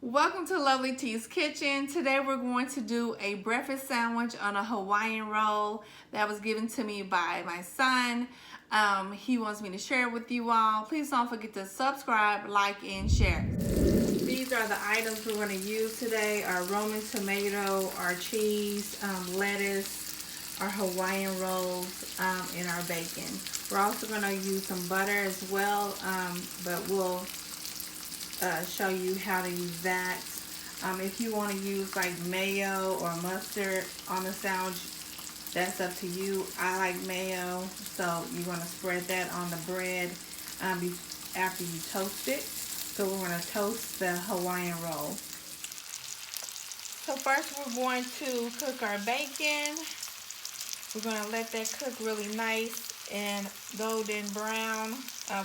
Welcome to Lovely T's Kitchen. Today we're going to do a breakfast sandwich on a Hawaiian roll that was given to me by my son. He wants me to share it with you all. Please don't forget to subscribe, like, and share. These are the items we're going to use today. Our Roman tomato, our cheese, lettuce, our Hawaiian rolls, and our bacon. We're also going to use some butter as well, but we'll show you how to use that. If you want to use like mayo or mustard on the sandwich, that's up to you. I like mayo, so you're going to spread that on the bread after you toast it. So we're going to toast the Hawaiian roll. So first we're going to cook our bacon. We're going to let that cook really nice and golden brown.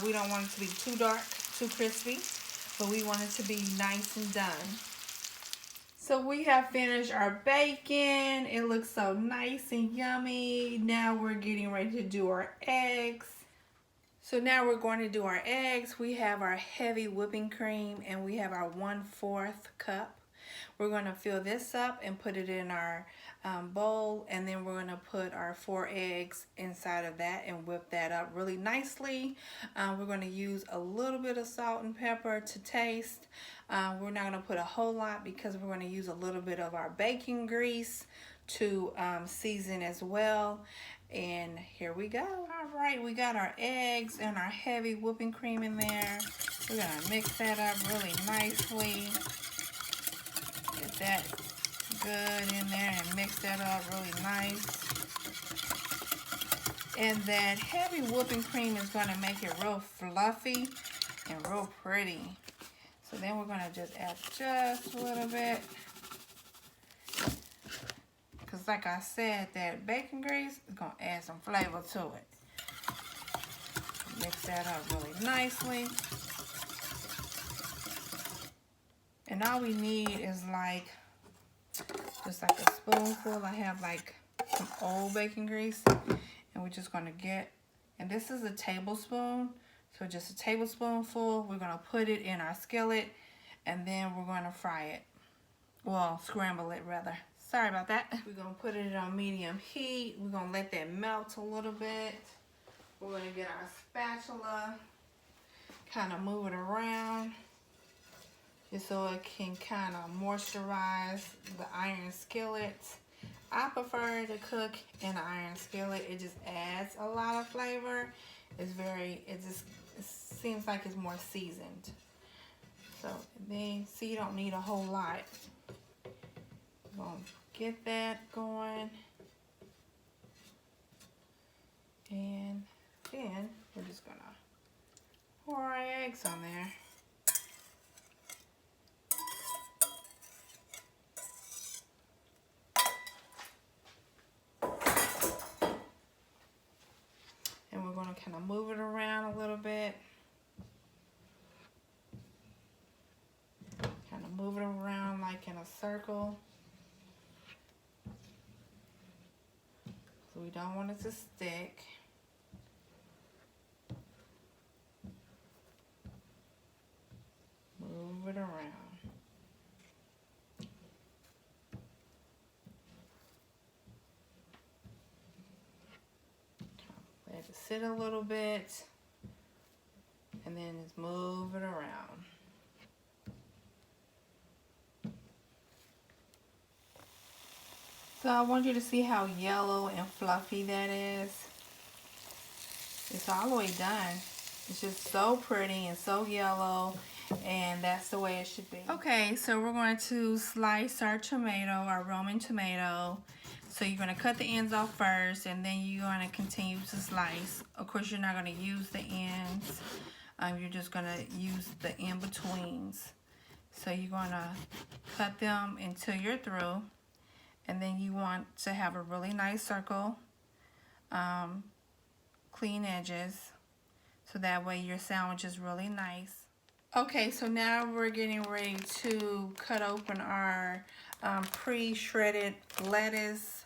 We don't want it to be too dark, too crispy, but we want it to be nice and done. So we have finished our bacon. It looks so nice and yummy. Now we're getting ready to do our eggs. So now we're going to do our eggs. We have our heavy whipping cream and we have our 1/4 cup. We're going to fill this up and put it in our bowl, and then we're going to put our 4 eggs inside of that and whip that up really nicely. We're going to use a little bit of salt and pepper to taste. We're not going to put a whole lot because we're going to use a little bit of our bacon grease to season as well. And here we go. All right, we got our eggs and our heavy whipping cream in there. We're going to mix that up really nicely. Get that good in there and mix that up really nice. And that heavy whipping cream is going to make it real fluffy and real pretty. So then we're going to just add just a little bit. Because like I said, that bacon grease is going to add some flavor to it. Mix that up really nicely. And all we need is like, just like a spoonful. I have like some old bacon grease. And we're just going to get, and this is a tablespoon. So just a tablespoonful. We're going to put it in our skillet. And then we're going to fry it. Well, scramble it rather. Sorry about that. We're going to put it on medium heat. We're going to let that melt a little bit. We're going to get our spatula. Kind of move it around. Just so it can kind of moisturize the iron skillet. I prefer to cook in an iron skillet. It just adds a lot of flavor. It seems like it's more seasoned. So then, see, you don't need a whole lot. We're gonna get that going. And then we're just gonna pour our eggs on there. And we're gonna kind of move it around a little bit. Kind of move it around like in a circle. So we don't want it to stick. Move it around. Let it sit a little bit. And then just move it around. So I want you to see how yellow and fluffy that is. It's all the way done. It's just so pretty and so yellow, and that's the way it should be. Okay, so we're going to slice our tomato, our Roman tomato. So you're going to cut the ends off first, and then you're going to continue to slice. Of course, you're not going to use the ends. You're just going to use the in-betweens. So you're going to cut them until you're through. And then you want to have a really nice circle, clean edges, so that way your sandwich is really nice. Okay, so now we're getting ready to cut open our pre-shredded lettuce.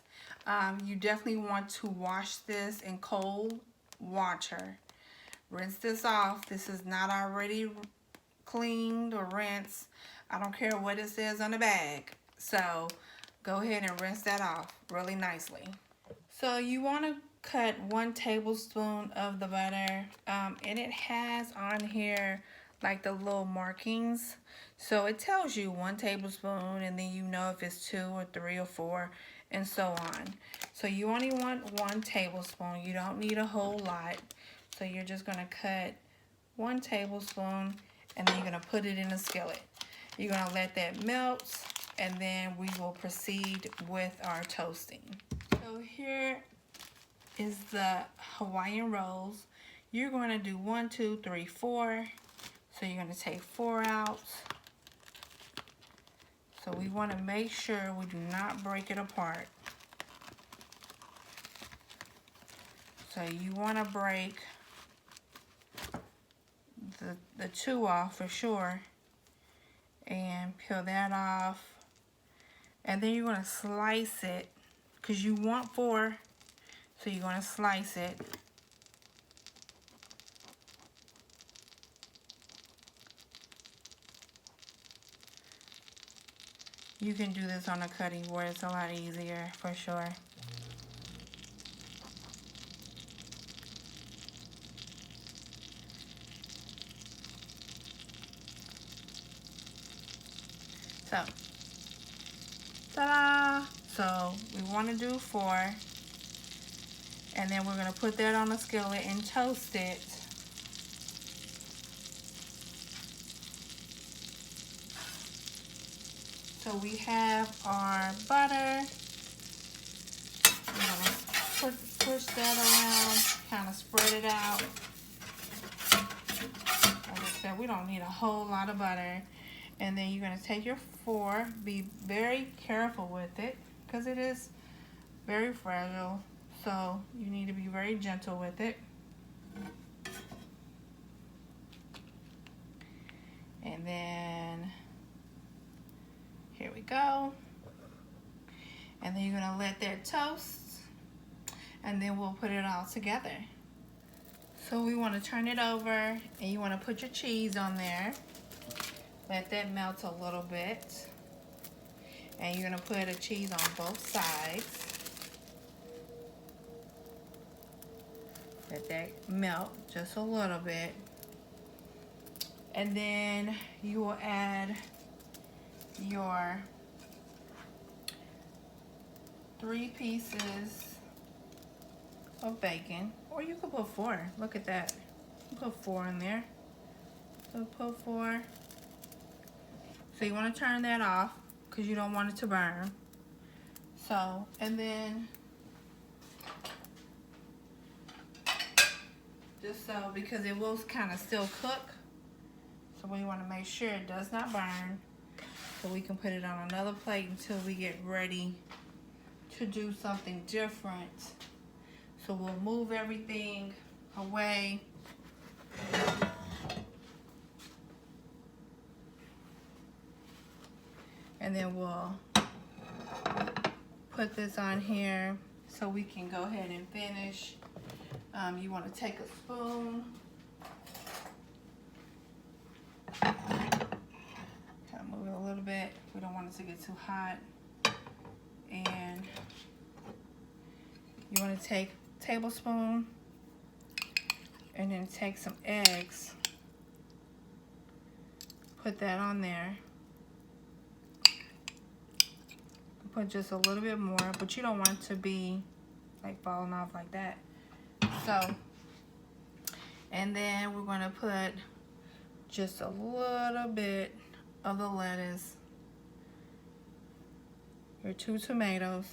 You definitely want to wash this in cold water. Rinse this off. This is not already cleaned or rinsed. I don't care what it says on the bag. So go ahead and rinse that off really nicely. So you want to cut 1 tablespoon of the butter, and it has on here like the little markings. So it tells you 1 tablespoon, and then you know if it's 2 or 3 or 4 and so on. So you only want 1 tablespoon. You don't need a whole lot. So you're just going to cut 1 tablespoon, and then you're going to put it in a skillet. You're going to let that melt, and then we will proceed with our toasting. So here is the Hawaiian rolls. You're going to do 1, 2, 3, 4. So you're going to take 4 out. So we want to make sure we do not break it apart. So you want to break the 2 off for sure, and peel that off. And then you're going to slice it because you want 4. So you're going to slice it. You can do this on a cutting board. It's a lot easier for sure. So, ta-da! So we want to do 4. And then we're going to put that on a skillet and toast it. So we have our butter. We're going to push that around, kind of spread it out. Like I said, we don't need a whole lot of butter. And then you're going to take your 4. Be very careful with it because it is very fragile. So you need to be very gentle with it. And then here we go. And then you're going to let that toast. And then we'll put it all together. So we want to turn it over, and you want to put your cheese on there. Let that melt a little bit. And you're going to put a cheese on both sides. Let that melt just a little bit. And then you will add your 3 pieces of bacon. Or you could put 4. Look at that. You put 4 in there. So put 4. So you want to turn that off because you don't want it to burn. So, and then just so, because it will kind of still cook. So we want to make sure it does not burn. So we can put it on another plate until we get ready to do something different. So we'll move everything away. And then we'll put this on here so we can go ahead and finish. You want to take a spoon. Kind of move it a little bit. We don't want it to get too hot. And you want to take a tablespoon and then take some eggs. Put that on there. Put just a little bit more, but you don't want it to be like falling off like that. So, and then we're going to put just a little bit of the lettuce, your 2 tomatoes,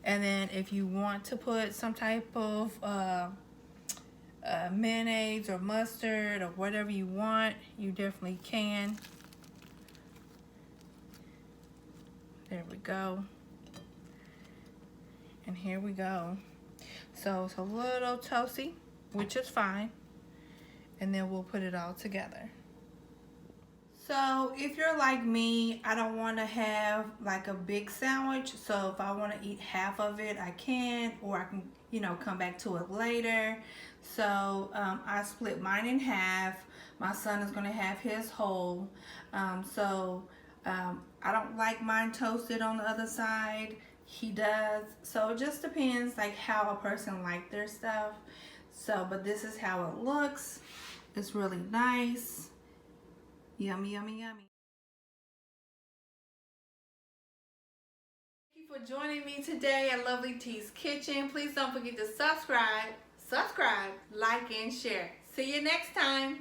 and then if you want to put some type of mayonnaise or mustard or whatever you want, you definitely can. There we go. And here we go. So it's a little toasty, which is fine. And then we'll put it all together. So if you're like me, I don't want to have like a big sandwich. So if I want to eat half of it, I can, or I can, you know, come back to it later. So I split mine in half. My son is going to have his whole. I don't like mine toasted on the other side. He does. So it just depends like how a person like their stuff. So, but this is how it looks. It's really nice. Yummy, yummy, yummy. Thank you for joining me today at Lovely T's Kitchen. Please don't forget to subscribe, like, and share. See you next time.